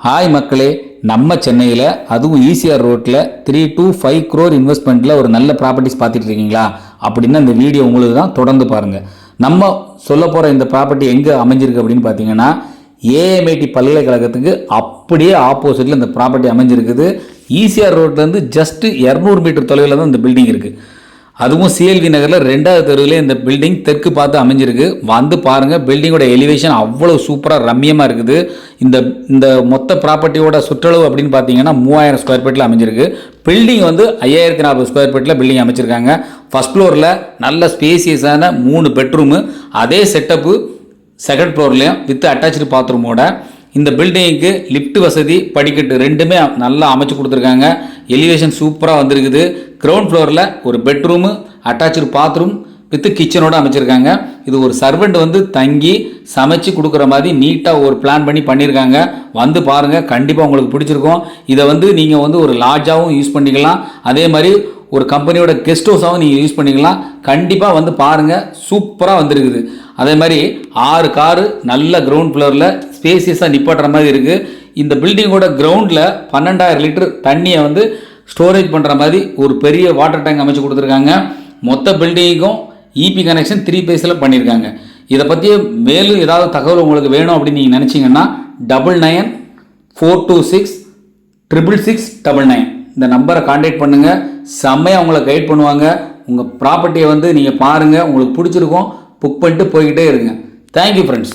Hi மக்களே, நம்ம சென்னையில் அதுவும் ஈசிஆர் ரோட்டில் 3 to 5 crore இன்வெஸ்ட்மெண்ட்டில் ஒரு நல்ல ப்ராப்பர்ட்டிஸ் பார்த்துட்டு இருக்கீங்களா அப்படின்னா இந்த வீடியோ உங்களுக்கு தான். தொடர்ந்து பாருங்கள். நம்ம சொல்ல போகிற இந்த ப்ராப்பர்ட்டி எங்கே அமைஞ்சிருக்கு அப்படின்னு பார்த்தீங்கன்னா ஏஎம்ஐடி பல்கலைக்கழகத்துக்கு அப்படியே ஆப்போசிட்டில் இந்த ப்ராப்பர்ட்டி அமைஞ்சிருக்குது. ஈசிஆர் ரோட்லேருந்து ஜஸ்ட்டு 200 மீட்டர் தொலைவில் தான் இந்த பில்டிங் இருக்குது. அதுவும் சிஎல்வி நகரில் 2வது தெருவில் இந்த பில்டிங் தெற்கு பார்த்து அமைஞ்சிருக்கு. வந்து பாருங்கள், பில்டிங்கோட எலிவேஷன் அவ்வளோ சூப்பராக ரம்மியமாக இருக்குது. இந்த மொத்த ப்ராப்பர்ட்டியோட சுற்றளவு அப்படின்னு பார்த்தீங்கன்னா 3000 ஸ்கொயர் ஃபீட்டில் அமைஞ்சிருக்கு. பில்டிங் வந்து 5400 ஸ்கொயர் ஃபீட்டில் பில்டிங் அமைச்சிருக்காங்க. ஃபஸ்ட் ஃப்ளோரில் நல்ல ஸ்பேசியஸான 3 பெட்ரூமு, அதே செட்டப்பு செகண்ட் ஃப்ளோர்லேயும் வித் அட்டாச்சு பாத்ரூமோட. இந்த பில்டிங்க்கு லிஃப்ட் வசதி, படிக்கட்டு ரெண்டுமே நல்லா அமைச்சு கொடுத்துருக்காங்க. எலிவேஷன் சூப்பராக வந்திருக்குது. கிரவுண்ட் ஃப்ளோரில் ஒரு பெட்ரூமு, அட்டாச்சு பாத்ரூம் வித் கிச்சனோட அமைச்சிருக்காங்க. இது ஒரு சர்வெண்ட் வந்து தங்கி சமைச்சு கொடுக்குற மாதிரி நீட்டாக ஒரு பிளான் பண்ணியிருக்காங்க. வந்து பாருங்கள், கண்டிப்பாக உங்களுக்கு பிடிச்சிருக்கும். இதை வந்து நீங்கள் வந்து ஒரு லாட்ஜாகவும் யூஸ் பண்ணிக்கலாம், அதே மாதிரி ஒரு கம்பெனியோட கெஸ்ட் ஹவுஸாகவும் நீங்கள் யூஸ் பண்ணிக்கலாம். கண்டிப்பாக வந்து பாருங்கள், சூப்பராக வந்துருக்குது. அதே மாதிரி 6 காரு நல்ல கிரவுண்ட் ஃப்ளோரில் ஸ்பேசியஸாக நிப்பாட்டுற மாதிரி இருக்குது. இந்த பில்டிங்கோட கிரவுண்டில் 12000 லிட்டர் தண்ணியை வந்து ஸ்டோரேஜ் பண்ணுற மாதிரி ஒரு பெரிய வாட்டர் டேங்க் அமைச்சு கொடுத்துருக்காங்க. மொத்த பில்டிங்கும் இபி கனெக்ஷன் 3 பேஸில் பண்ணியிருக்காங்க. இதை பற்றி மேலும் ஏதாவது தகவல் உங்களுக்கு வேணும் அப்படின்னு நீங்கள் நினச்சிங்கன்னா 9942666699 இந்த நம்பரை கான்டாக்ட் பண்ணுங்கள். செம்மையாக உங்களை கைட் பண்ணுவாங்க. உங்கள் ப்ராப்பர்ட்டியை வந்து நீங்கள் பாருங்கள், உங்களுக்கு பிடிச்சிருக்கும், புக் பண்ணிட்டு போய்கிட்டே இருங்க. Thank you friends.